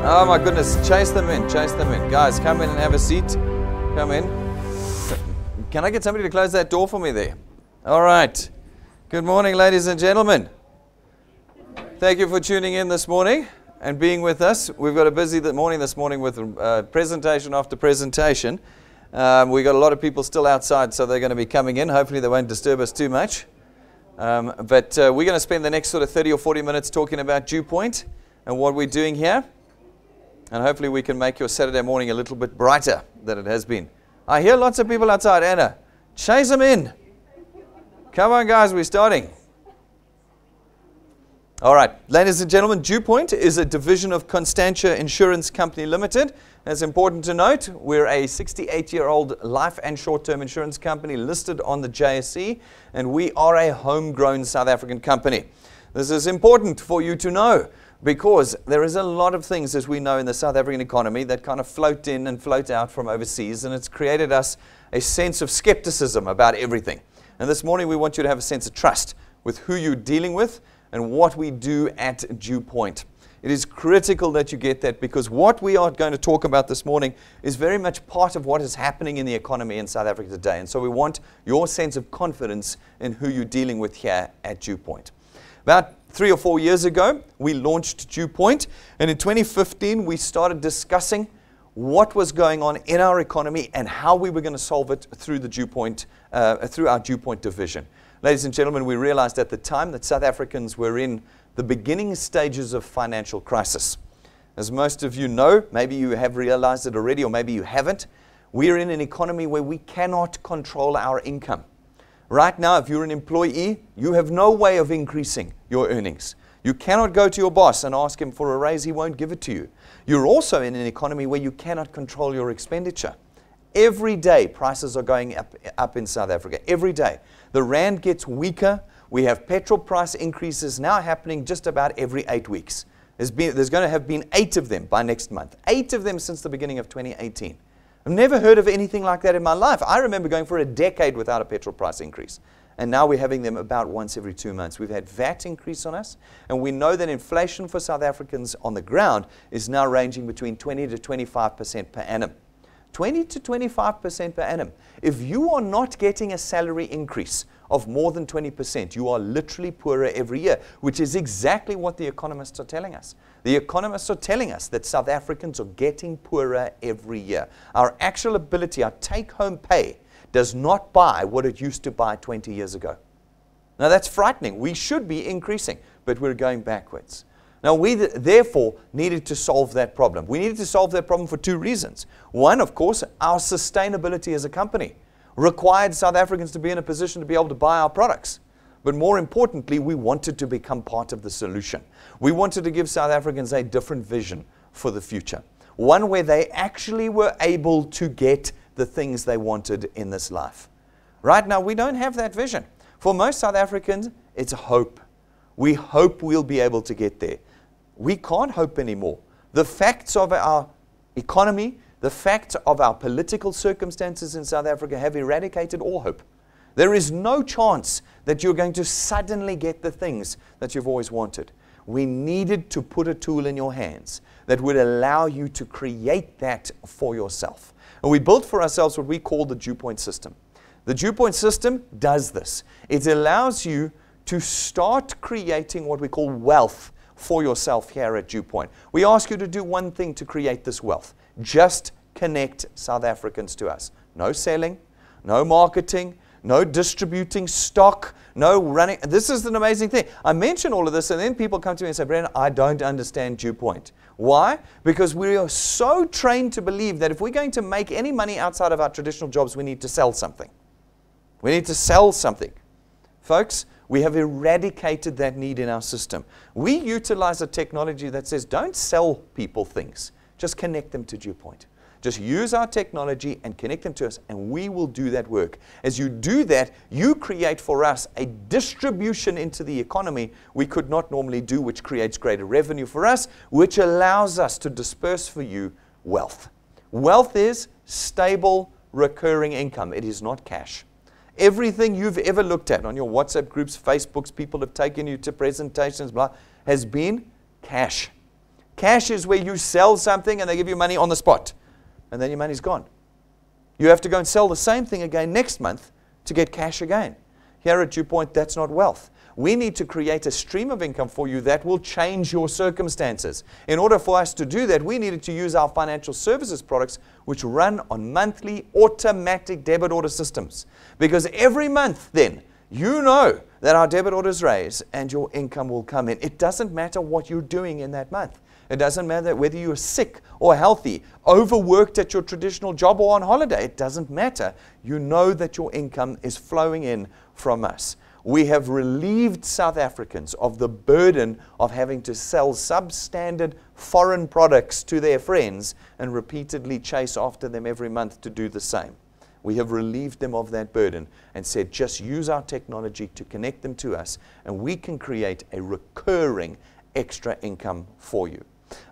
Oh my goodness, chase them in, chase them in. Guys, come in and have a seat. Come in. Can I get somebody to close that door for me there? All right. Good morning, ladies and gentlemen. Thank you for tuning in this morning and being with us. We've got a busy morning this morning with presentation after presentation. We've got a lot of people still outside, so they're going to be coming in. Hopefully they won't disturb us too much. But we're going to spend the next sort of 30 or 40 minutes talking about DuePoint and what we're doing here. And hopefully we can make your Saturday morning a little bit brighter than it has been. I hear lots of people outside. Anna, chase them in. Come on, guys, we're starting. All right, ladies and gentlemen, DuePoint is a division of Constantia Insurance Company Limited. It's important to note, we're a 68-year-old life and short-term insurance company listed on the JSE, and we are a homegrown South African company. This is important for you to know, because there is a lot of things, as we know, in the South African economy that kind of float in and float out from overseas, and it's created us a sense of skepticism about everything. And this morning we want you to have a sense of trust with who you're dealing with and what we do at DuePoint. It is critical that you get that, because what we are going to talk about this morning is very much part of what is happening in the economy in South Africa today. And so we want your sense of confidence in who you're dealing with here at DuePoint. About 3 or 4 years ago, we launched DuePoint, and in 2015, we started discussing what was going on in our economy and how we were going to solve it through the DuePoint, through our DuePoint division. Ladies and gentlemen, we realized at the time that South Africans were in the beginning stages of financial crisis. As most of you know, maybe you have realized it already, or maybe you haven't, we are in an economy where we cannot control our income. Right now, if you're an employee, you have no way of increasing your earnings. You cannot go to your boss and ask him for a raise. He won't give it to you. You're also in an economy where you cannot control your expenditure. Every day, prices are going up in South Africa. Every day. The rand gets weaker. We have petrol price increases now happening just about every 8 weeks. There's going to have been 8 of them by next month. 8 of them since the beginning of 2018. I've never heard of anything like that in my life. I remember going for a decade without a petrol price increase. And now we're having them about once every 2 months. We've had VAT increase on us. And we know that inflation for South Africans on the ground is now ranging between 20 to 25% per annum. 20 to 25% per annum. If you are not getting a salary increase of more than 20%, you are literally poorer every year, which is exactly what the economists are telling us. The economists are telling us that South Africans are getting poorer every year. Our actual ability, our take-home pay, does not buy what it used to buy 20 years ago. Now that's frightening. We should be increasing, but we're going backwards. Now we therefore needed to solve that problem. We needed to solve that problem for 2 reasons. One, of course, our sustainability as a company required South Africans to be in a position to be able to buy our products. But more importantly, we wanted to become part of the solution. We wanted to give South Africans a different vision for the future. One where they actually were able to get the things they wanted in this life. Right now, we don't have that vision. For most South Africans, it's hope. We hope we'll be able to get there. We can't hope anymore. The facts of our economy, the facts of our political circumstances in South Africa have eradicated all hope. There is no chance that you're going to suddenly get the things that you've always wanted. We needed to put a tool in your hands that would allow you to create that for yourself. And we built for ourselves what we call the DuePoint system. The DuePoint system does this. It allows you to start creating what we call wealth for yourself here at DuePoint. We ask you to do one thing to create this wealth. Just connect South Africans to us. No selling, no marketing, no distributing stock, no running. This is an amazing thing. I mention all of this, and then people come to me and say, Brendan, I don't understand DuePoint. Why? Because we are so trained to believe that if we're going to make any money outside of our traditional jobs, we need to sell something. We need to sell something. Folks, we have eradicated that need in our system. We utilize a technology that says, don't sell people things. Just connect them to DuePoint. Just use our technology and connect them to us, and we will do that work. As you do that, you create for us a distribution into the economy we could not normally do, which creates greater revenue for us, which allows us to disperse for you wealth. Wealth is stable, recurring income. It is not cash. Everything you've ever looked at on your WhatsApp groups, Facebooks, people have taken you to presentations, blah, has been cash. Cash is where you sell something and they give you money on the spot. And then your money's gone. You have to go and sell the same thing again next month to get cash again. Here at DuePoint, that's not wealth. We need to create a stream of income for you that will change your circumstances. In order for us to do that, we needed to use our financial services products, which run on monthly automatic debit order systems. Because every month then, you know that our debit orders raise and your income will come in. It doesn't matter what you're doing in that month. It doesn't matter whether you're sick or healthy, overworked at your traditional job or on holiday. It doesn't matter. You know that your income is flowing in from us. We have relieved South Africans of the burden of having to sell substandard foreign products to their friends and repeatedly chase after them every month to do the same. We have relieved them of that burden and said, just use our technology to connect them to us, and we can create a recurring extra income for you.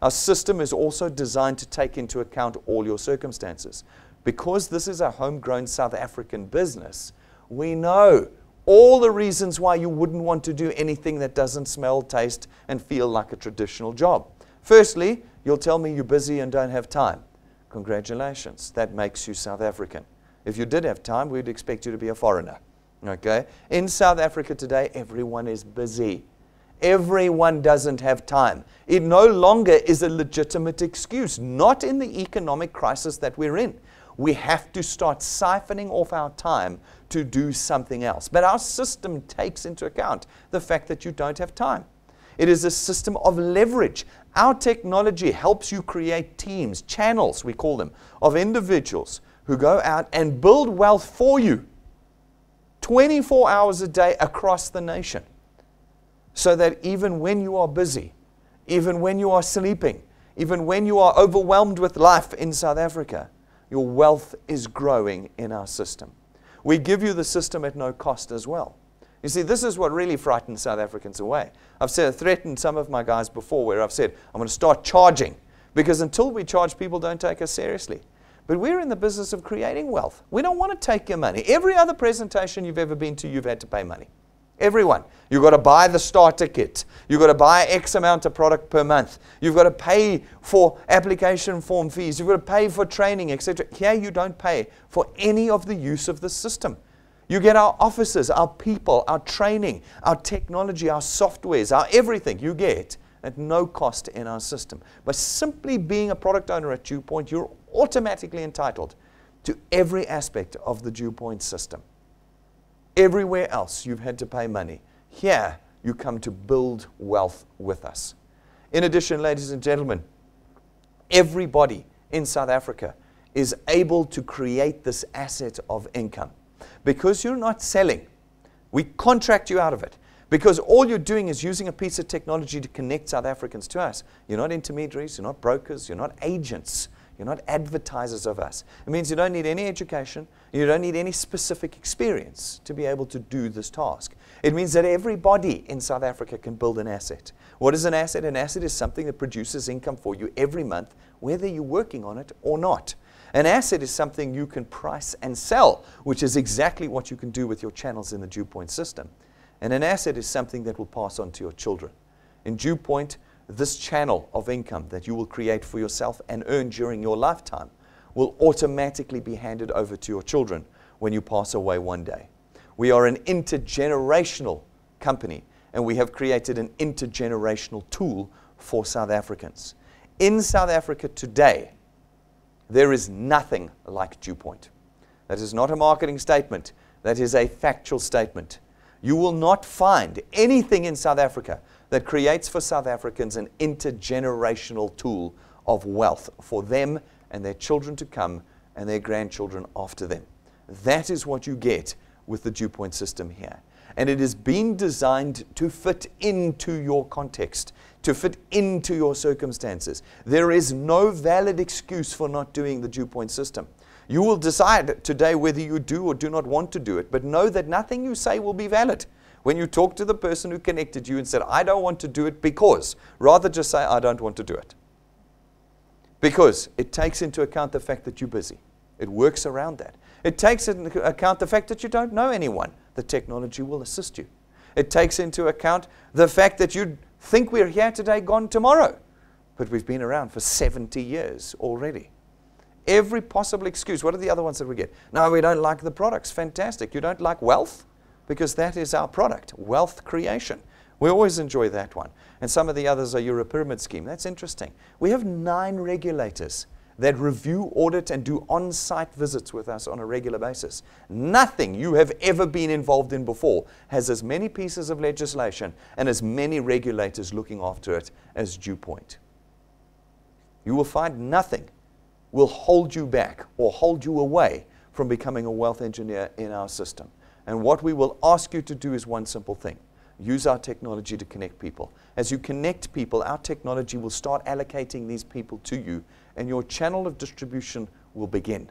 Our system is also designed to take into account all your circumstances. Because this is a homegrown South African business, we know all the reasons why you wouldn't want to do anything that doesn't smell, taste, and feel like a traditional job. Firstly, you'll tell me you're busy and don't have time. Congratulations, that makes you South African. If you did have time, we'd expect you to be a foreigner. Okay? In South Africa today, everyone is busy. Everyone doesn't have time. It no longer is a legitimate excuse, not in the economic crisis that we're in. We have to start siphoning off our time to do something else. But our system takes into account the fact that you don't have time. It is a system of leverage. Our technology helps you create teams, channels, we call them, of individuals who go out and build wealth for you 24 hours a day across the nation. So that even when you are busy, even when you are sleeping, even when you are overwhelmed with life in South Africa, your wealth is growing in our system. We give you the system at no cost as well. You see, this is what really frightens South Africans away. I've threatened some of my guys before where I've said, I'm going to start charging. Because until we charge, people don't take us seriously. But we're in the business of creating wealth. We don't want to take your money. Every other presentation you've ever been to, you've had to pay money. Everyone. You've got to buy the starter kit. You've got to buy X amount of product per month. You've got to pay for application form fees. You've got to pay for training, etc. Here you don't pay for any of the use of the system. You get our offices, our people, our training, our technology, our softwares, our everything you get at no cost in our system. By simply being a product owner at DuePoint, you're automatically entitled to every aspect of the DuePoint system. Everywhere else, you've had to pay money. Here, you come to build wealth with us. In addition, ladies and gentlemen, everybody in South Africa is able to create this asset of income. Because you're not selling, we contract you out of it. Because all you're doing is using a piece of technology to connect South Africans to us. You're not intermediaries, you're not brokers, you're not agents. You're not advertisers of us. It means you don't need any education. You don't need any specific experience to be able to do this task. It means that everybody in South Africa can build an asset. What is an asset? An asset is something that produces income for you every month, whether you're working on it or not. An asset is something you can price and sell, which is exactly what you can do with your channels in the DuePoint system. And an asset is something that will pass on to your children. In DuePoint, this channel of income that you will create for yourself and earn during your lifetime will automatically be handed over to your children when you pass away one day. We are an intergenerational company, and we have created an intergenerational tool for South Africans. In South Africa today, there is nothing like DuePoint. That is not a marketing statement. That is a factual statement. You will not find anything in South Africa that creates for South Africans an intergenerational tool of wealth for them and their children to come and their grandchildren after them. That is what you get with the DuePoint system here. And it is being designed to fit into your context, to fit into your circumstances. There is no valid excuse for not doing the DuePoint system. You will decide today whether you do or do not want to do it, but know that nothing you say will be valid. When you talk to the person who connected you and said, I don't want to do it because, rather just say, I don't want to do it. Because it takes into account the fact that you're busy. It works around that. It takes into account the fact that you don't know anyone. The technology will assist you. It takes into account the fact that you think we're here today, gone tomorrow. but we've been around for 70 years already. Every possible excuse. What are the other ones that we get? No, we don't like the products. Fantastic. You don't like wealth? Because that is our product, wealth creation. We always enjoy that one. And some of the others are you're a pyramid scheme. That's interesting. We have 9 regulators that review, audit, and do on-site visits with us on a regular basis. Nothing you have ever been involved in before has as many pieces of legislation and as many regulators looking after it as DuePoint. You will find nothing will hold you back or hold you away from becoming a wealth engineer in our system. And what we will ask you to do is one simple thing. Use our technology to connect people. As you connect people, our technology will start allocating these people to you, and your channel of distribution will begin.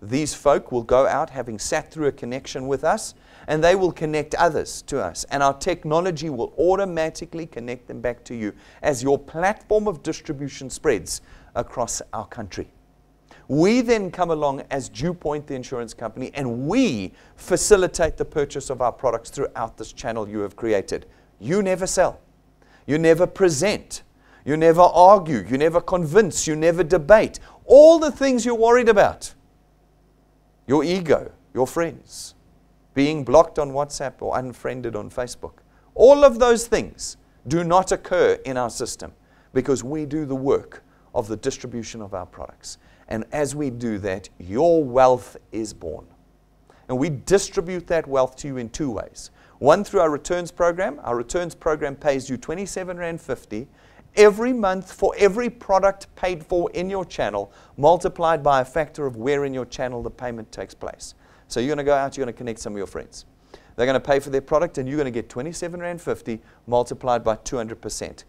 These folk will go out having sat through a connection with us, and they will connect others to us. And our technology will automatically connect them back to you as your platform of distribution spreads across our country. We then come along as DuePoint, the insurance company, and we facilitate the purchase of our products throughout this channel you have created. You never sell. You never present. You never argue. You never convince. You never debate. All the things you're worried about. Your ego, your friends, being blocked on WhatsApp or unfriended on Facebook. All of those things do not occur in our system because we do the work of the distribution of our products. And as we do that, your wealth is born. And we distribute that wealth to you in 2 ways. One, through our returns program. Our returns program pays you R27.50 every month for every product paid for in your channel, multiplied by a factor of where in your channel the payment takes place. So you're going to go out, you're going to connect some of your friends. They're going to pay for their product, and you're going to get R27.50 multiplied by 200%.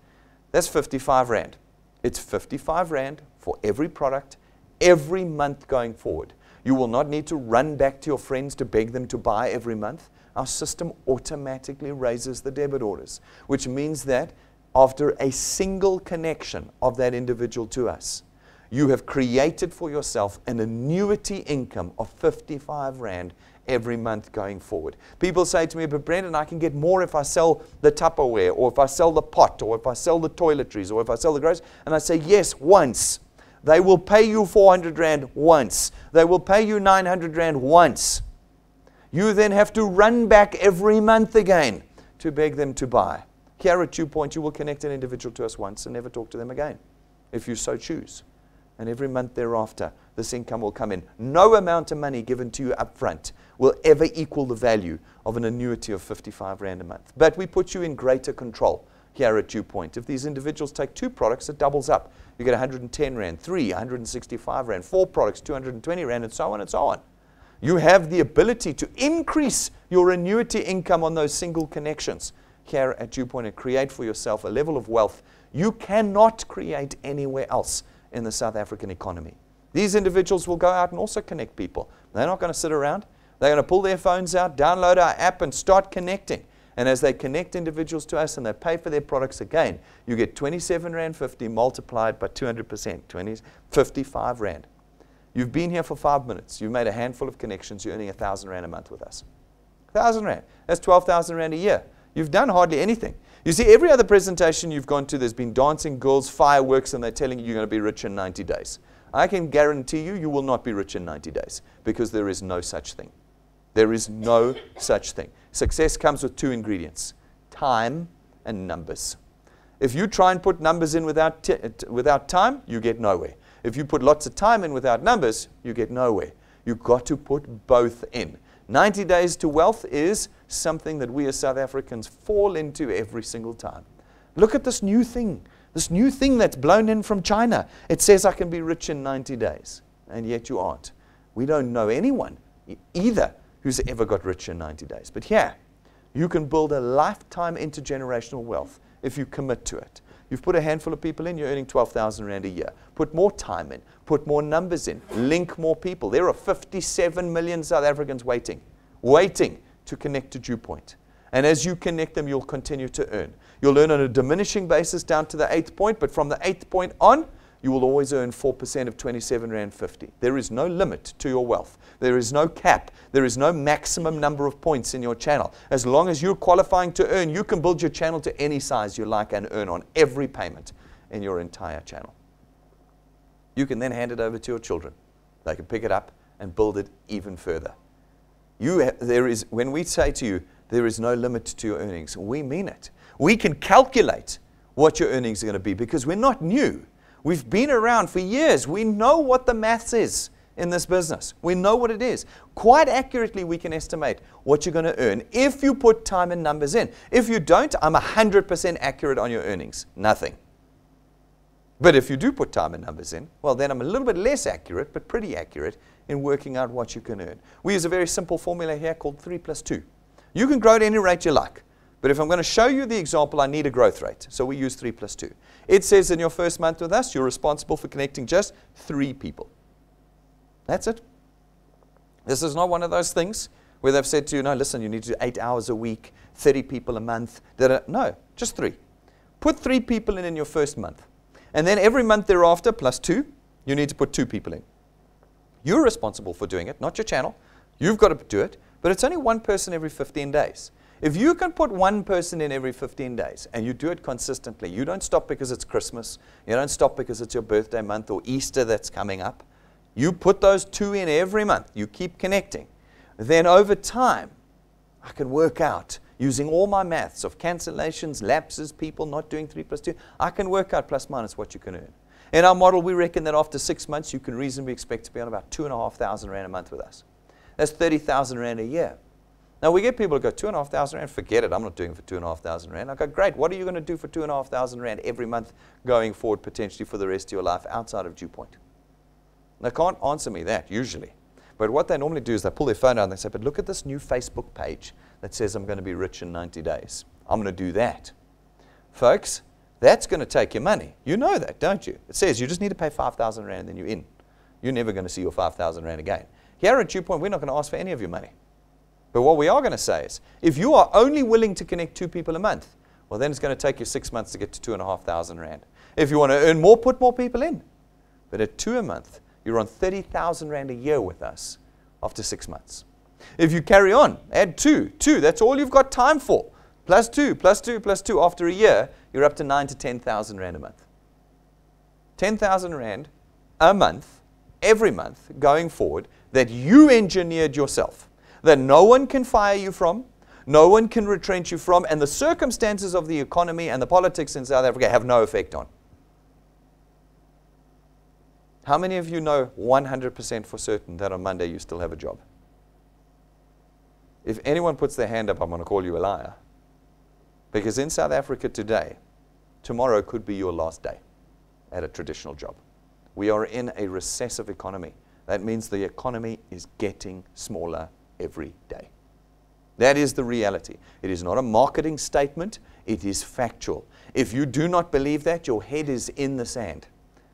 That's 55 Rand. It's 55 Rand for every product, every month going forward. You will not need to run back to your friends to beg them to buy every month. Our system automatically raises the debit orders, which means that after a single connection of that individual to us, you have created for yourself an annuity income of 55 Rand every month going forward. People say to me, but Brendan, I can get more if I sell the Tupperware, or if I sell the pot, or if I sell the toiletries, or if I sell the groceries. And I say, yes, once. They will pay you 400 Rand once. They will pay you 900 Rand once. You then have to run back every month again to beg them to buy. Here at DuePoint, you will connect an individual to us once and never talk to them again, if you so choose. And every month thereafter, this income will come in. No amount of money given to you up front will ever equal the value of an annuity of 55 Rand a month. But we put you in greater control here at DuePoint. If these individuals take 2 products, it doubles up. You get 110 Rand, 3, 165 Rand, 4 products, 220 Rand, and so on and so on. You have the ability to increase your annuity income on those single connections here at DuePoint and create for yourself a level of wealth you cannot create anywhere else in the South African economy. These individuals will go out and also connect people. They're not going to sit around. They're going to pull their phones out, download our app, and start connecting. And as they connect individuals to us and they pay for their products again, you get R27.50 multiplied by 200%, 55 Rand. You've been here for 5 minutes. You've made a handful of connections. You're earning 1,000 Rand a month with us. 1,000 Rand. That's 12,000 Rand a year. You've done hardly anything. You see, every other presentation you've gone to, there's been dancing girls, fireworks, and they're telling you you're going to be rich in 90 days. I can guarantee you, you will not be rich in 90 days because there is no such thing. There is no such thing. Success comes with 2 ingredients, time and numbers. If you try and put numbers in without time, you get nowhere. If you put lots of time in without numbers, you get nowhere. You've got to put both in. 90 days to wealth is something that we as South Africans fall into every single time. Look at this new thing that's blown in from China. It says I can be rich in 90 days, and yet you aren't. We don't know anyone either who's ever got rich in 90 days. But here, you can build a lifetime intergenerational wealth if you commit to it. You've put a handful of people in, you're earning 12,000 Rand a year. Put more time in, put more numbers in, link more people. There are 57 million South Africans waiting to connect to DuePoint. And as you connect them, you'll continue to earn. You'll earn on a diminishing basis down to the 8th point, but from the 8th point on, you will always earn 4% of R27.50. There is no limit to your wealth. There is no cap. There is no maximum number of points in your channel. As long as you're qualifying to earn, you can build your channel to any size you like and earn on every payment. in your entire channel. You can then hand it over to your children. They can pick it up and build it even further. When we say to you, there is no limit to your earnings, we mean it. We can calculate what your earnings are going to be because we're not new. We've been around for years. We know what the maths is in this business. We know what it is. Quite accurately, we can estimate what you're going to earn if you put time and numbers in. If you don't, I'm 100% accurate on your earnings. Nothing. But if you do put time and numbers in, well, then I'm a little bit less accurate, but pretty accurate in working out what you can earn. We use a very simple formula here called 3 plus 2. You can grow at any rate you like. But if I'm going to show you the example, I need a growth rate. So we use 3 plus 2. It says in your first month with us, you're responsible for connecting just 3 people. That's it. This is not one of those things where they've said to you, no, listen, you need to do 8 hours a week, 30 people a month. No, just 3. Put 3 people in your first month. And then every month thereafter, plus 2, you need to put 2 people in. You're responsible for doing it, not your channel. You've got to do it, but it's only 1 person every 15 days. If you can put 1 person in every 15 days and you do it consistently, you don't stop because it's Christmas, you don't stop because it's your birthday month or Easter that's coming up. You put those 2 in every month. You keep connecting. Then over time, I can work out, using all my maths of cancellations, lapses, people not doing 3 plus 2, I can work out plus minus what you can earn. In our model, we reckon that after 6 months, you can reasonably expect to be on about 2,500 Rand a month with us. That's 30,000 Rand a year. Now, we get people who go, 2,500 Rand, forget it, I'm not doing it for 2,500 Rand. I go, great, what are you going to do for 2,500 Rand every month going forward, potentially for the rest of your life outside of DuePoint? They can't answer me that, usually. But what they normally do is they pull their phone out and they say, but look at this new Facebook page that says I'm going to be rich in 90 days. I'm going to do that. Folks, that's going to take your money. You know that, don't you? It says you just need to pay 5,000 Rand and then you're in. You're never going to see your 5,000 Rand again. Here at DuePoint, we're not going to ask for any of your money. But what we are going to say is, if you are only willing to connect 2 people a month, well, then it's going to take you 6 months to get to 2,500 Rand. If you want to earn more, put more people in. But at 2 a month, you're on 30,000 Rand a year with us after 6 months. If you carry on, add 2, that's all you've got time for. Plus 2, plus 2, plus 2. After a year, you're up to 9,000 to 10,000 Rand a month. 10,000 Rand a month, every month, going forward, that you engineered yourself. That no one can fire you from, no one can retrench you from, and the circumstances of the economy and the politics in South Africa have no effect on. How many of you know 100% for certain that on Monday you still have a job? If anyone puts their hand up, I'm going to call you a liar. Because in South Africa today, tomorrow could be your last day at a traditional job. We are in a recessive economy. That means the economy is getting smaller every day. That is the reality. It is not a marketing statement. It is factual. If you do not believe that, your head is in the sand.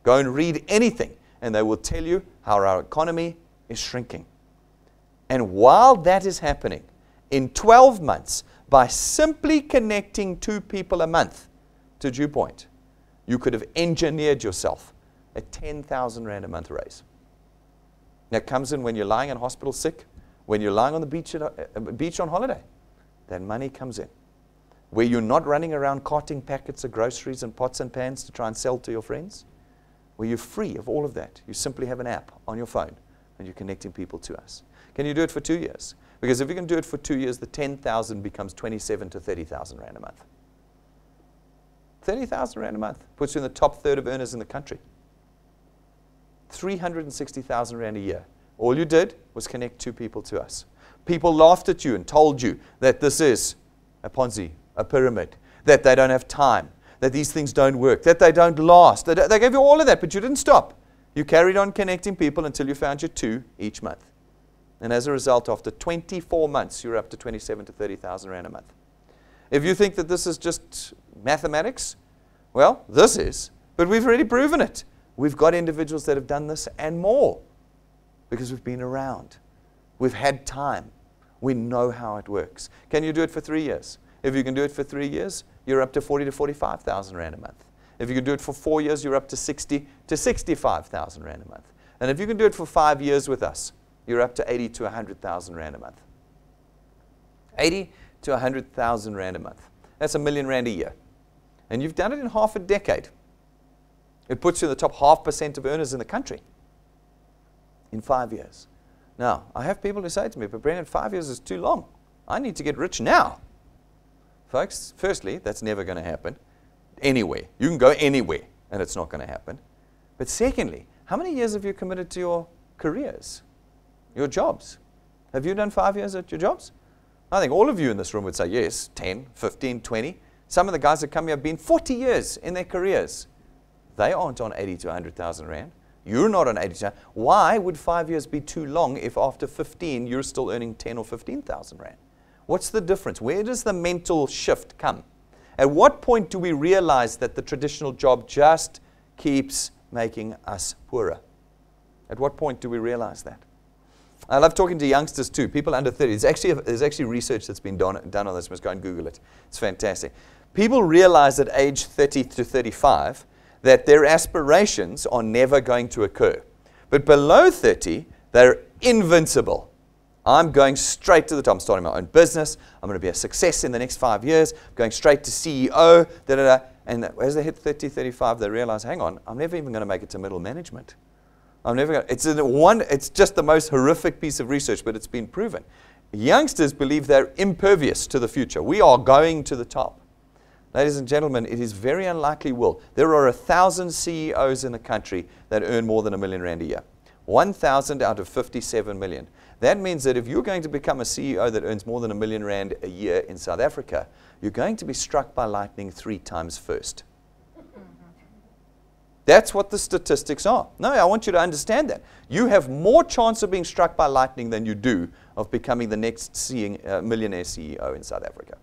Go and read anything, and they will tell you how our economy is shrinking. And while that is happening, in 12 months, by simply connecting 2 people a month to DuePoint, you could have engineered yourself a 10,000 Rand a month raise. That comes in when you're lying in hospital sick, when you're lying on the beach on holiday. That money comes in. Where you're not running around carting packets of groceries and pots and pans to try and sell to your friends. Where you're free of all of that. You simply have an app on your phone and you're connecting people to us. Can you do it for 2 years? Because if you can do it for 2 years, the 10,000 becomes 27 to 30,000 Rand a month. 30,000 Rand a month puts you in the top third of earners in the country. 360,000 Rand a year. All you did was connect 2 people to us. People laughed at you and told you that this is a Ponzi, a pyramid, that they don't have time, that these things don't work, that they don't last. They gave you all of that, but you didn't stop. You carried on connecting people until you found your 2 each month. And as a result, after 24 months, you're up to 27 to 30,000 Rand a month. If you think that this is just mathematics, well, this is. But we've already proven it. We've got individuals that have done this and more because we've been around. We've had time. We know how it works. Can you do it for 3 years? If you can do it for 3 years, you're up to 40 to 45,000 Rand a month. If you can do it for 4 years, you're up to 60 to 65,000 Rand a month. And if you can do it for 5 years with us, you're up to 80 to 100,000 Rand a month. 80 to 100,000 Rand a month. That's R1 million a year. And you've done it in half a decade. It puts you in the top 0.5% of earners in the country in 5 years. Now, I have people who say to me, but Brendan, 5 years is too long. I need to get rich now. Folks, firstly, that's never going to happen anywhere. You can go anywhere, and it's not going to happen. But secondly, how many years have you committed to your careers, your jobs? Have you done 5 years at your jobs? I think all of you in this room would say yes, 10, 15, 20. Some of the guys that come here have been 40 years in their careers. They aren't on 80 to 100,000 Rand. You're not on 80 to 100,000. Why would 5 years be too long if after 15 you're still earning 10 or 15,000 Rand? What's the difference? Where does the mental shift come? At what point do we realize that the traditional job just keeps making us poorer? At what point do we realize that? I love talking to youngsters too, people under 30. There's actually research that's been done on this. You must go and Google it. It's fantastic. People realize at age 30 to 35 that their aspirations are never going to occur. But below 30, they're invincible. I'm going straight to the top. I'm starting my own business. I'm going to be a success in the next 5 years. I'm going straight to CEO. And as they hit 30, 35, they realize, hang on, I'm never even going to make it to middle management. I'm never going to. It's just the most horrific piece of research, but it's been proven. Youngsters believe they're impervious to the future. We are going to the top. Ladies and gentlemen, it is very unlikely will. There are 1,000 CEOs in the country that earn more than R1 million a year. 1,000 out of 57 million. That means that if you're going to become a CEO that earns more than R1 million a year in South Africa, you're going to be struck by lightning 3 times first. That's what the statistics are. No, I want you to understand that. You have more chance of being struck by lightning than you do of becoming the next millionaire CEO in South Africa.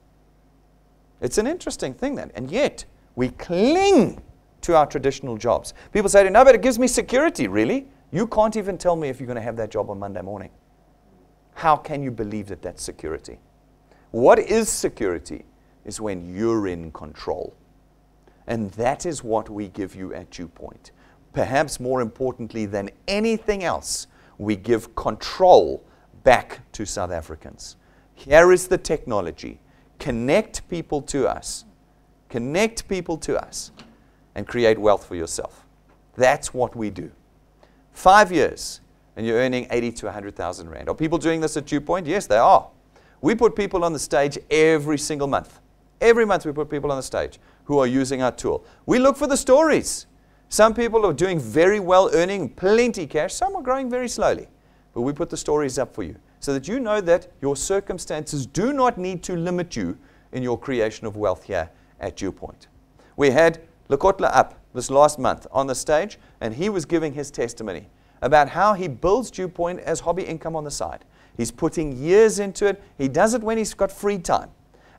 It's an interesting thing then. And yet, we cling to our traditional jobs. People say, no, but it gives me security. Really? You can't even tell me if you're going to have that job on Monday morning. How can you believe that that's security? What is security is when you're in control. And that is what we give you at DuePoint. Perhaps more importantly than anything else, we give control back to South Africans. Here is the technology. Connect people to us. Connect people to us and create wealth for yourself. That's what we do. 5 years and you're earning 80 to 100,000 Rand. Are people doing this at DuePoint? Yes, they are. We put people on the stage every single month. Every month we put people on the stage who are using our tool. We look for the stories. Some people are doing very well, earning plenty cash. Some are growing very slowly. But we put the stories up for you so that you know that your circumstances do not need to limit you in your creation of wealth here at DuePoint. We had Lekotla up this last month on the stage, and he was giving his testimony about how he builds DuePoint as hobby income on the side. He's putting years into it. He does it when he's got free time.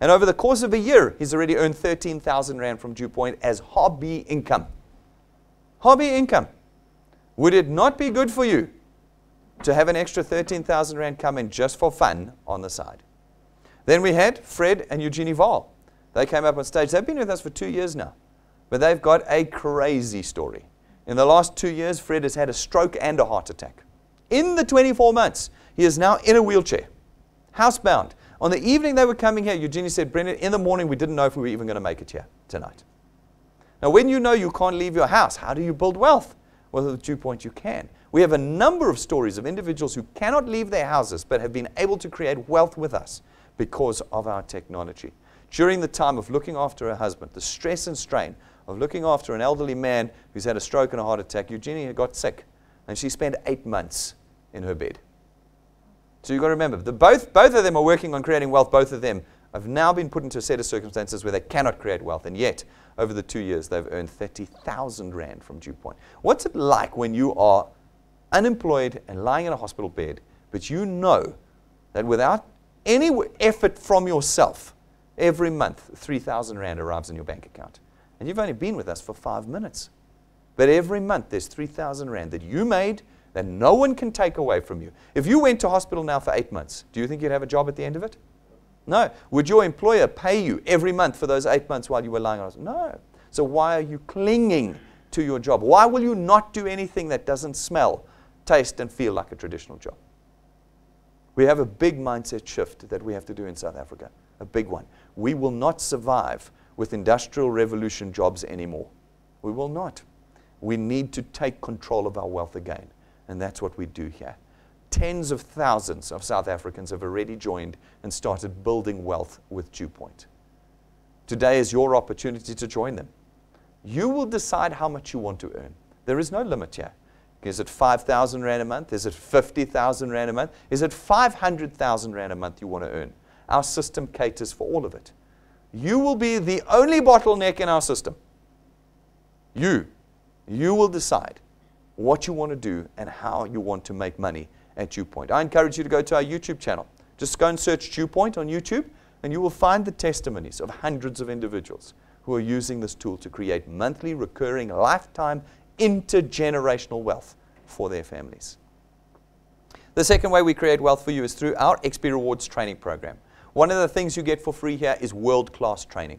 And over the course of a year, he's already earned 13,000 Rand from DuePoint as hobby income. Hobby income. Would it not be good for you to have an extra 13,000 Rand come in just for fun on the side? Then we had Fred and Eugenie Val. They came up on stage. They've been with us for 2 years now. But they've got a crazy story. In the last 2 years, Fred has had a stroke and a heart attack. In the 24 months, he is now in a wheelchair, housebound. On the evening they were coming here, Eugenie said, Brendan, in the morning we didn't know if we were even going to make it here tonight. Now, when you know you can't leave your house, how do you build wealth? Well, with DuePoint you can. We have a number of stories of individuals who cannot leave their houses but have been able to create wealth with us because of our technology. During the time of looking after her husband, the stress and strain of looking after an elderly man who's had a stroke and a heart attack, Eugenie got sick, and she spent 8 months in her bed. So you've got to remember, both of them are working on creating wealth. Both of them have now been put into a set of circumstances where they cannot create wealth, and yet, over the 2 years, they've earned 30,000 Rand from DuePoint. What's it like when you are unemployed and lying in a hospital bed, but you know that without any effort from yourself, every month, 3,000 Rand arrives in your bank account? And you've only been with us for 5 minutes. But every month, there's 3,000 Rand that you made that no one can take away from you. If you went to hospital now for 8 months, do you think you'd have a job at the end of it? No. Would your employer pay you every month for those 8 months while you were lying on hospital? No. So why are you clinging to your job? Why will you not do anything that doesn't smell, taste, and feel like a traditional job? We have a big mindset shift that we have to do in South Africa, a big one. We will not survive with industrial revolution jobs anymore. We will not. We need to take control of our wealth again. And that's what we do here. Tens of thousands of South Africans have already joined and started building wealth with DuePoint. Today is your opportunity to join them. You will decide how much you want to earn. There is no limit here. Is it 5,000 Rand a month? Is it 50,000 Rand a month? Is it 500,000 Rand a month you want to earn? Our system caters for all of it. You will be the only bottleneck in our system. You will decide what you want to do and how you want to make money at DuePoint. I encourage you to go to our YouTube channel. Just go and search DuePoint on YouTube, and you will find the testimonies of hundreds of individuals who are using this tool to create monthly, recurring, lifetime, intergenerational wealth for their families. The second way we create wealth for you is through our XP Rewards training program. One of the things you get for free here is world-class training.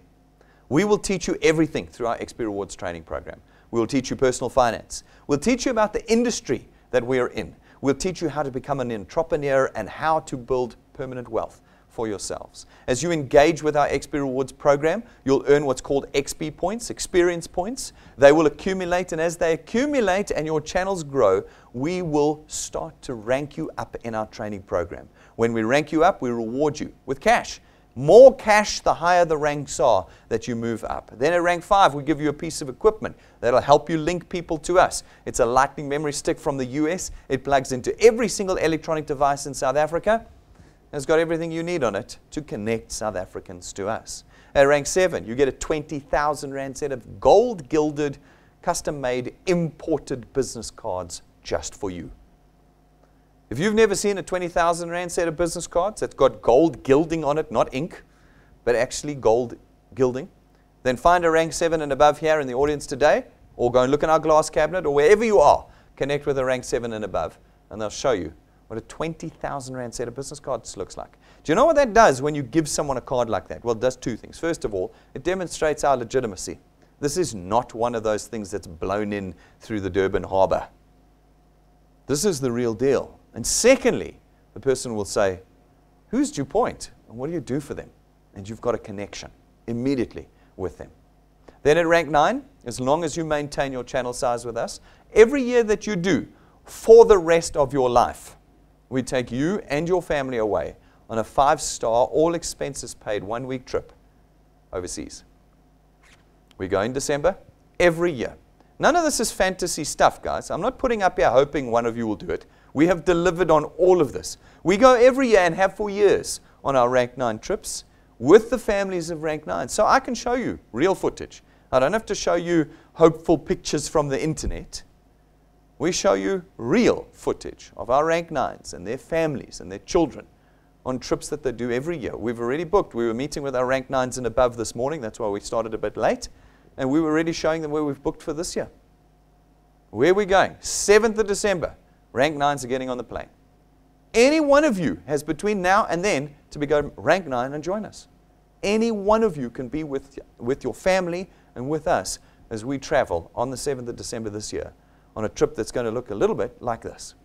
We will teach you everything through our XP Rewards training program. We will teach you personal finance. We'll teach you about the industry that we are in. We'll teach you how to become an entrepreneur and how to build permanent wealth for yourselves. As you engage with our XP Rewards program, you'll earn what's called XP points, experience points. They will accumulate, and as they accumulate and your channels grow, we will start to rank you up in our training program. When we rank you up, we reward you with cash. More cash, the higher the ranks are that you move up. Then at rank 5, we give you a piece of equipment that'll help you link people to us. It's a lightning memory stick from the US. It plugs into every single electronic device in South Africa. It's got everything you need on it to connect South Africans to us. At rank 7, you get a 20,000 Rand set of gold-gilded, custom-made, imported business cards just for you. If you've never seen a 20,000 Rand set of business cards that's got gold gilding on it, not ink, but actually gold gilding, then find a rank 7 and above here in the audience today, or go and look in our glass cabinet, or wherever you are, connect with a rank 7 and above, and they'll show you what a 20,000 Rand set of business cards looks like. Do you know what that does when you give someone a card like that? Well, it does two things. First of all, it demonstrates our legitimacy. This is not one of those things that's blown in through the Durban harbor. This is the real deal. And secondly, the person will say, who's DuePoint? And what do you do for them? And you've got a connection immediately with them. Then at rank 9, as long as you maintain your channel size with us, every year that you do, for the rest of your life, we take you and your family away on a 5-star, all expenses paid 1-week trip overseas. We go in December every year. None of this is fantasy stuff, guys. I'm not putting up here hoping one of you will do it. We have delivered on all of this. We go every year and have for years on our rank 9 trips with the families of rank 9. So I can show you real footage. I don't have to show you hopeful pictures from the internet. We show you real footage of our rank 9s and their families and their children on trips that they do every year. We've already booked. We were meeting with our rank 9s and above this morning. That's why we started a bit late. And we were already showing them where we've booked for this year. Where are we going? 7th of December. Rank 9s are getting on the plane. Any one of you has between now and then to become rank 9 and join us. Any one of you can be with your family and with us as we travel on the 7th of December this year on a trip that's going to look a little bit like this.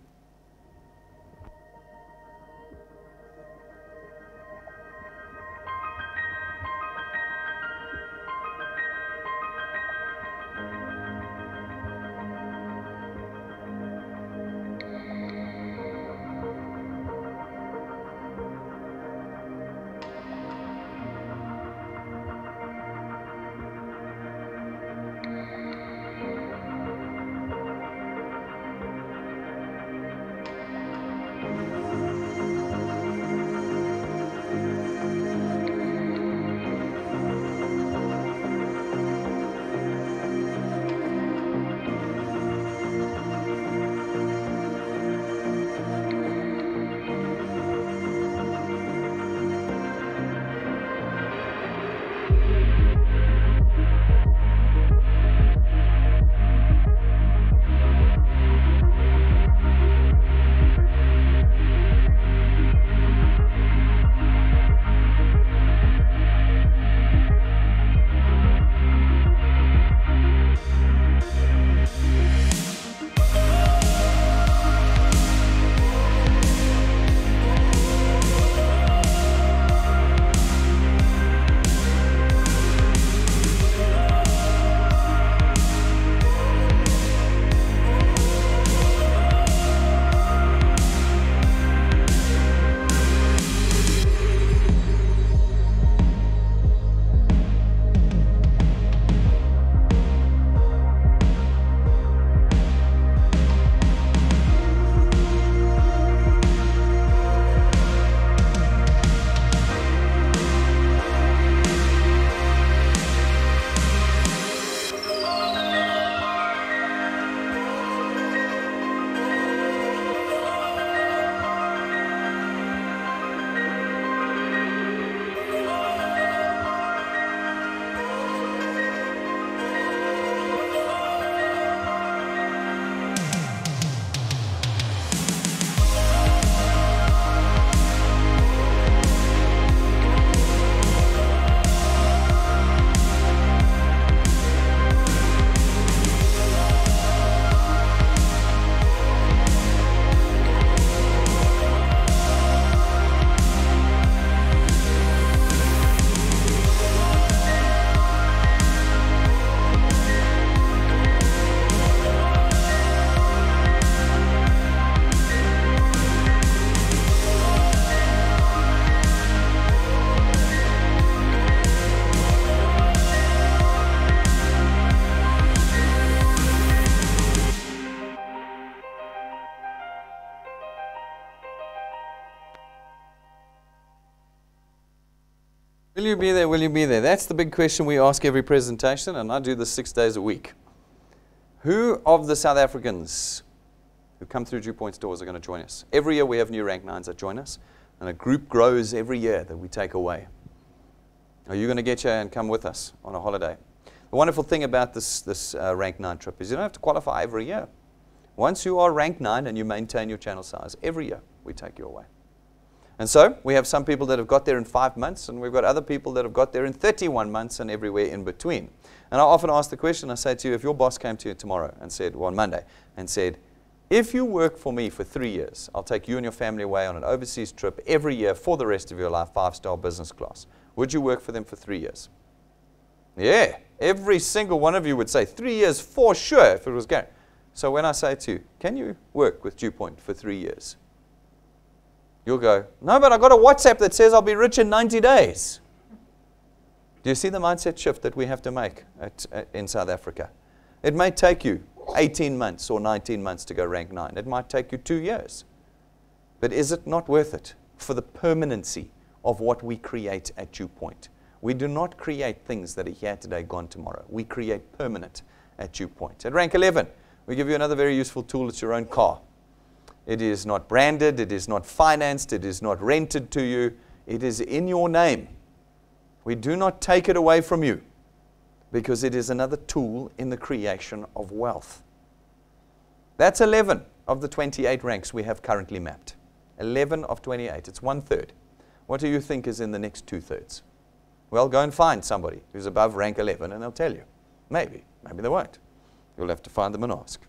Will you be there? Will you be there? That's the big question we ask every presentation, and I do this 6 days a week. Who of the South Africans who come through DuePoint's doors are going to join us? Every year we have new rank 9s that join us, and a group grows every year that we take away. Are you going to get here and come with us on a holiday? The wonderful thing about this rank 9 trip is you don't have to qualify every year. Once you are rank 9 and you maintain your channel size, every year we take you away. And so we have some people that have got there in 5 months, and we've got other people that have got there in 31 months and everywhere in between. And I often ask the question, I say to you, if your boss came to you tomorrow and said, well, on Monday, and said, if you work for me for 3 years, I'll take you and your family away on an overseas trip every year for the rest of your life, 5-star business class. Would you work for them for 3 years? Yeah, every single one of you would say 3 years for sure if it was guaranteed. So when I say to you, can you work with DuePoint for 3 years? You'll go, no, but I got a WhatsApp that says I'll be rich in 90 days. Do you see the mindset shift that we have to make in South Africa? It may take you 18 months or 19 months to go rank 9. It might take you 2 years. But is it not worth it for the permanency of what we create at DuePoint? We do not create things that are here today, gone tomorrow. We create permanent at DuePoint. At rank 11, we give you another very useful tool. It's your own car. It is not branded. It is not financed. It is not rented to you. It is in your name. We do not take it away from you because it is another tool in the creation of wealth. That's 11 of the 28 ranks we have currently mapped. 11 of 28. It's 1/3. What do you think is in the next 2/3? Well, go and find somebody who's above rank 11 and they'll tell you. Maybe. Maybe they won't. You'll have to find them and ask.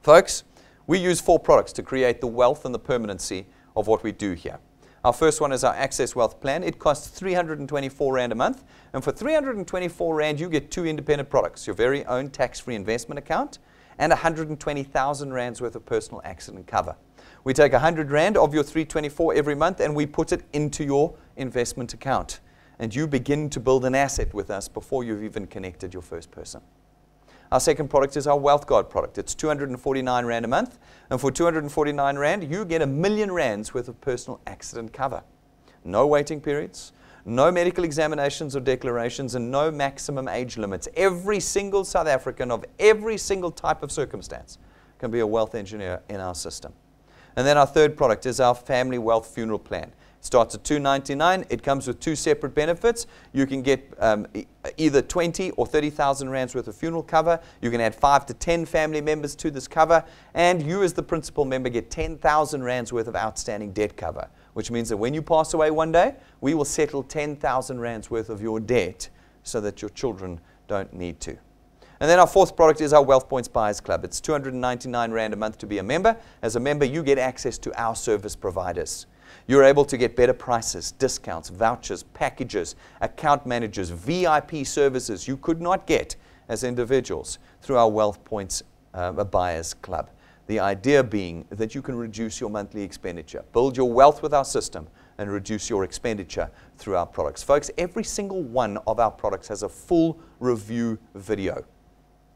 Folks, we use 4 products to create the wealth and the permanency of what we do here. Our first one is our Access Wealth Plan. It costs 324 Rand a month. And for 324 Rand, you get 2 independent products, your very own tax-free investment account and 120,000 Rands worth of personal accident cover. We take 100 Rand of your 324 every month and we put it into your investment account. And you begin to build an asset with us before you've even connected your first person. Our second product is our Wealth Guard product. It's 249 Rand a month. And for 249 Rand, you get 1 million Rands worth of personal accident cover. No waiting periods, no medical examinations or declarations, and no maximum age limits. Every single South African of every single type of circumstance can be a wealth engineer in our system. And then our third product is our Family Wealth Funeral Plan. It starts at $299. It comes with 2 separate benefits. You can get either 20 or 30,000 Rands worth of funeral cover. You can add 5 to 10 family members to this cover. And you as the principal member get 10,000 Rands worth of outstanding debt cover, which means that when you pass away one day, we will settle 10,000 Rands worth of your debt so that your children don't need to. And then our fourth product is our Wealth Points Buyers Club. It's 299 Rand a month to be a member. As a member, you get access to our service providers. You're able to get better prices, discounts, vouchers, packages, account managers, VIP services you could not get as individuals through our Wealth Points Buyers Club. The idea being that you can reduce your monthly expenditure, build your wealth with our system, and reduce your expenditure through our products. Folks, every single one of our products has a full review video.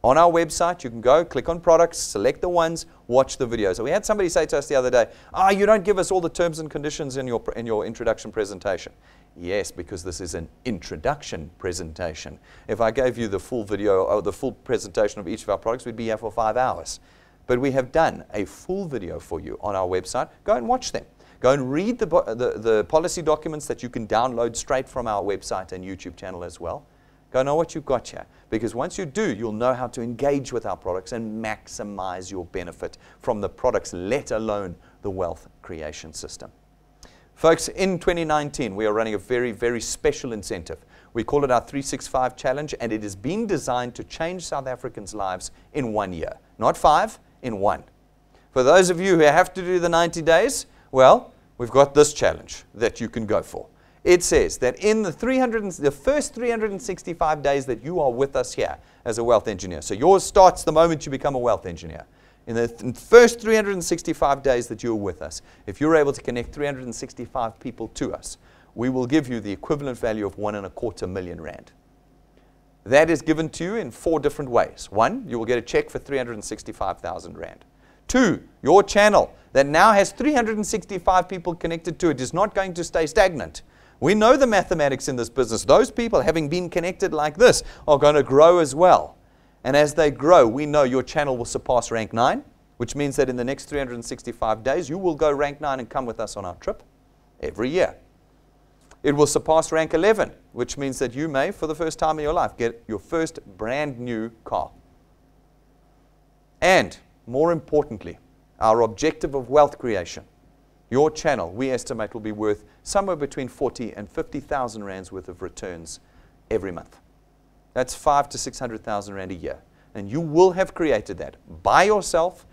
On our website, you can go, click on products, select the ones, watch the video. So we had somebody say to us the other day, you don't give us all the terms and conditions in your introduction presentation. Yes, because this is an introduction presentation. If I gave you the full video or the full presentation of each of our products, we'd be here for 5 hours. But we have done a full video for you on our website. Go and watch them. Go and read the policy documents that you can download straight from our website and YouTube channel as well. Go know what you've got here. Because once you do, you'll know how to engage with our products and maximize your benefit from the products, let alone the wealth creation system. Folks, in 2019, we are running a very, very special incentive. We call it our 365 Challenge, and it is being designed to change South Africans' lives in 1 year. Not 5, in 1. For those of you who have to do the 90 days, well, we've got this challenge that you can go for. It says that in the first 365 days that you are with us here as a wealth engineer, so yours starts the moment you become a wealth engineer. In the first 365 days that you're with us, if you're able to connect 365 people to us, we will give you the equivalent value of 1.25 million Rand. That is given to you in 4 different ways. 1, you will get a check for 365,000 Rand. 2, your channel that now has 365 people connected to it is not going to stay stagnant. We know the mathematics in this business. Those people, having been connected like this, are going to grow as well. And as they grow, we know your channel will surpass rank 9, which means that in the next 365 days, you will go rank 9 and come with us on our trip every year. It will surpass rank 11, which means that you may, for the first time in your life, get your first brand new car. And more importantly, our objective of wealth creation, your channel, we estimate, will be worth somewhere between 40 and 50,000 rands worth of returns every month. That's 500,000 to 600,000 rand a year. And you will have created that by yourself,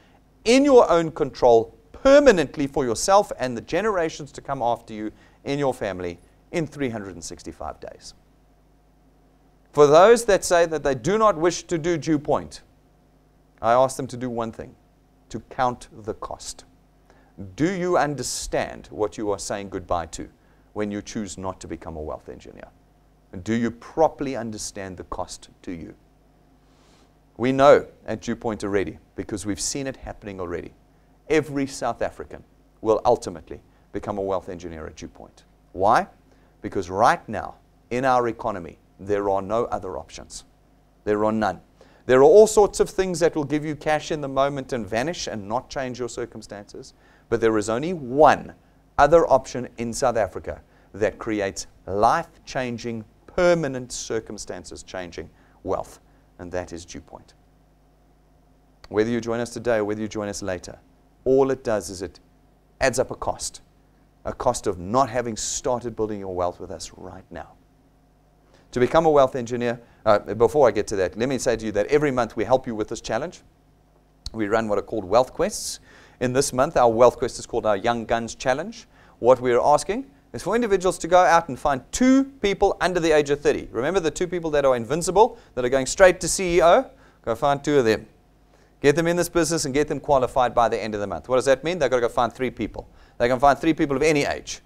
in your own control, permanently for yourself and the generations to come after you in your family in 365 days. For those that say that they do not wish to do DuePoint, I ask them to do one thing, to count the cost. Do you understand what you are saying goodbye to when you choose not to become a wealth engineer? And do you properly understand the cost to you? We know at DuePoint already, because we've seen it happening already. Every South African will ultimately become a wealth engineer at DuePoint. Why? Because right now, in our economy, there are no other options. There are none. There are all sorts of things that will give you cash in the moment and vanish and not change your circumstances. But there is only one other option in South Africa that creates life-changing, permanent circumstances-changing wealth, and that is DuePoint. Whether you join us today or whether you join us later, all it does is it adds up a cost of not having started building your wealth with us right now. To become a wealth engineer, before I get to that, let me say to you that every month we help you with this challenge. We run what are called wealth quests. In this month, our wealth quest is called our Young Guns Challenge. What we're asking is for individuals to go out and find 2 people under the age of 30. Remember the 2 people that are invincible, that are going straight to CEO? Go find 2 of them. Get them in this business and get them qualified by the end of the month. What does that mean? They've got to go find 3 people. They can find 3 people of any age.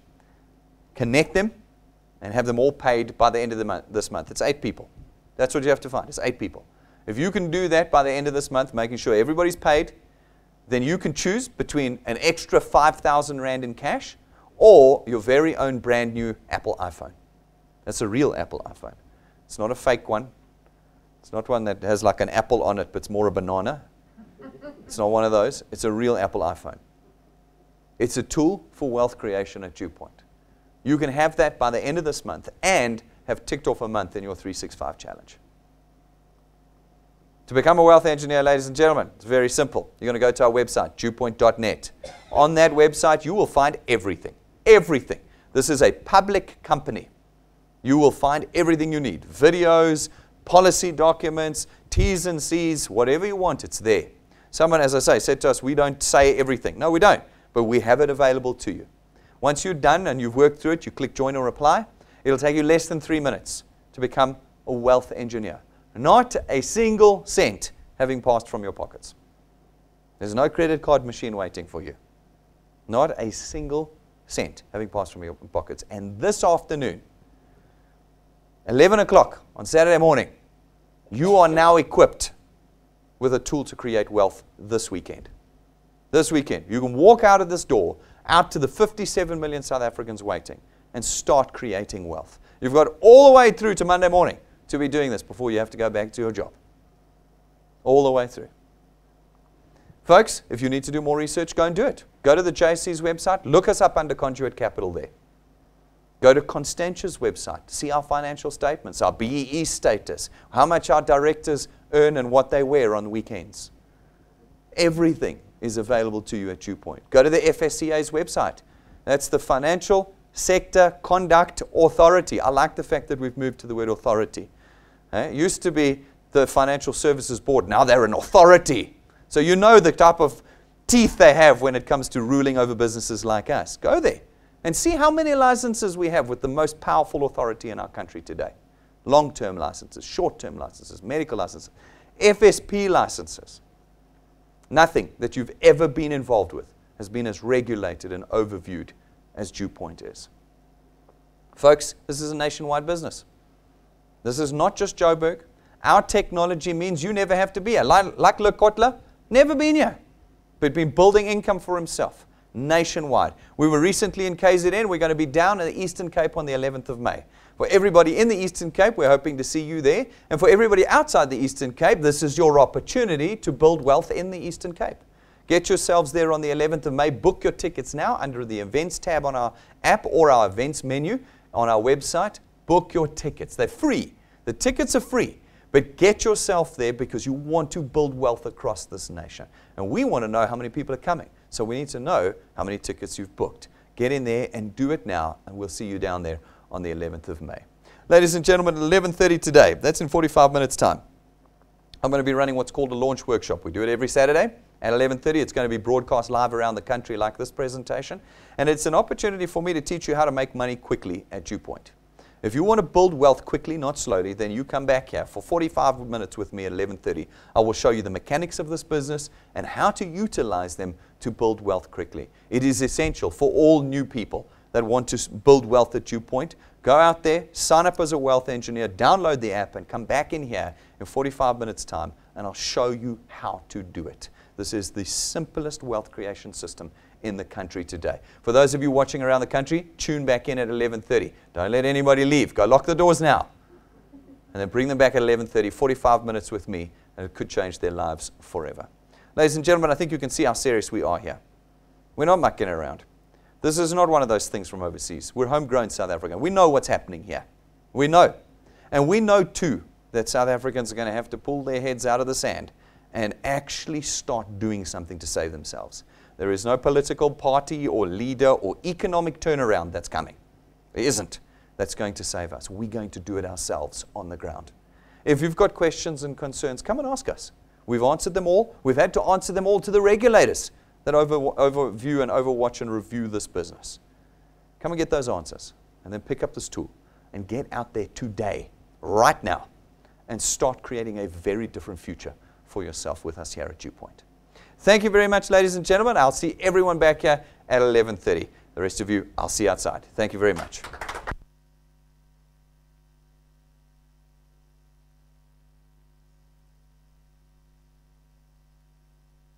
Connect them and have them all paid by the end of the month, this month. It's 8 people. That's what you have to find. It's 8 people. If you can do that by the end of this month, making sure everybody's paid, then you can choose between an extra 5,000 rand in cash or your very own brand new Apple iPhone. That's a real Apple iPhone. It's not a fake one. It's not one that has like an apple on it, but it's more a banana. It's not one of those. It's a real Apple iPhone. It's a tool for wealth creation at DuePoint. You can have that by the end of this month and have ticked off a month in your 365 challenge. To become a wealth engineer, ladies and gentlemen, it's very simple. You're going to go to our website, dewpoint.net. On that website, you will find everything. Everything. This is a public company. You will find everything you need. Videos, policy documents, T's and C's, whatever you want, it's there. Someone, as I say, said to us, we don't say everything. No, we don't. But we have it available to you. Once you're done and you've worked through it, you click join or reply. It'll take you less than 3 minutes to become a wealth engineer. Not a single cent having passed from your pockets. There's no credit card machine waiting for you. Not a single cent having passed from your pockets. And this afternoon, 11 o'clock on Saturday morning, you are now equipped with a tool to create wealth this weekend. This weekend, you can walk out of this door, out to the 57 million South Africans waiting, and start creating wealth. You've got all the way through to Monday morning to be doing this before you have to go back to your job. All the way through. Folks, if you need to do more research, go and do it. Go to the JSC's website. Look us up under Conduit Capital there. Go to Constantia's website. See our financial statements, our BEE status, how much our directors earn and what they wear on the weekends. Everything is available to you at DuePoint. Go to the FSCA's website. That's the Financial Sector Conduct Authority. I like the fact that we've moved to the word authority. It used to be the Financial Services Board. Now they're an authority. So you know the type of teeth they have when it comes to ruling over businesses like us. Go there and see how many licenses we have with the most powerful authority in our country today. Long-term licenses, short-term licenses, medical licenses, FSP licenses. Nothing that you've ever been involved with has been as regulated and overviewed as DuePoint is. Folks, this is a nationwide business. This is not just Joburg. Our technology means you never have to be here. Like Le Kotler, never been here, but been building income for himself, nationwide. We were recently in KZN. We're going to be down in the Eastern Cape on the 11th of May. For everybody in the Eastern Cape, we're hoping to see you there. And for everybody outside the Eastern Cape, this is your opportunity to build wealth in the Eastern Cape. Get yourselves there on the 11th of May. Book your tickets now under the events tab on our app or our events menu on our website. Book your tickets. They're free. The tickets are free. But get yourself there because you want to build wealth across this nation. And we want to know how many people are coming. So we need to know how many tickets you've booked. Get in there and do it now, and we'll see you down there on the 11th of May. Ladies and gentlemen, at 11:30 today, that's in 45 minutes' time, I'm going to be running what's called a launch workshop. We do it every Saturday at 11:30. It's going to be broadcast live around the country like this presentation. And it's an opportunity for me to teach you how to make money quickly at DuePoint. If you want to build wealth quickly, not slowly, then you come back here for 45 minutes with me at 11:30. I will show you the mechanics of this business and how to utilize them to build wealth quickly. It is essential for all new people that want to build wealth at DuePoint. Go out there, sign up as a wealth engineer, download the app, and come back in here in 45 minutes' time, and I'll show you how to do it. This is the simplest wealth creation system in the country today. For those of you watching around the country, tune back in at 11:30. Don't let anybody leave. Go lock the doors now. And then bring them back at 11:30, 45 minutes with me, and it could change their lives forever. Ladies and gentlemen, I think you can see how serious we are here. We're not mucking around. This is not one of those things from overseas. We're homegrown South African. We know what's happening here. We know. And we know, too, that South Africans are going to have to pull their heads out of the sand and actually start doing something to save themselves. There is no political party or leader or economic turnaround that's coming. There isn't. That's going to save us. We're going to do it ourselves on the ground. If you've got questions and concerns, come and ask us. We've answered them all. We've had to answer them all to the regulators that overview and overwatch and review this business. Come and get those answers, and then pick up this tool and get out there today, right now, and start creating a very different future for yourself with us here at DuePoint. Thank you very much, ladies and gentlemen. I'll see everyone back here at 11:30. The rest of you, I'll see you outside. Thank you very much.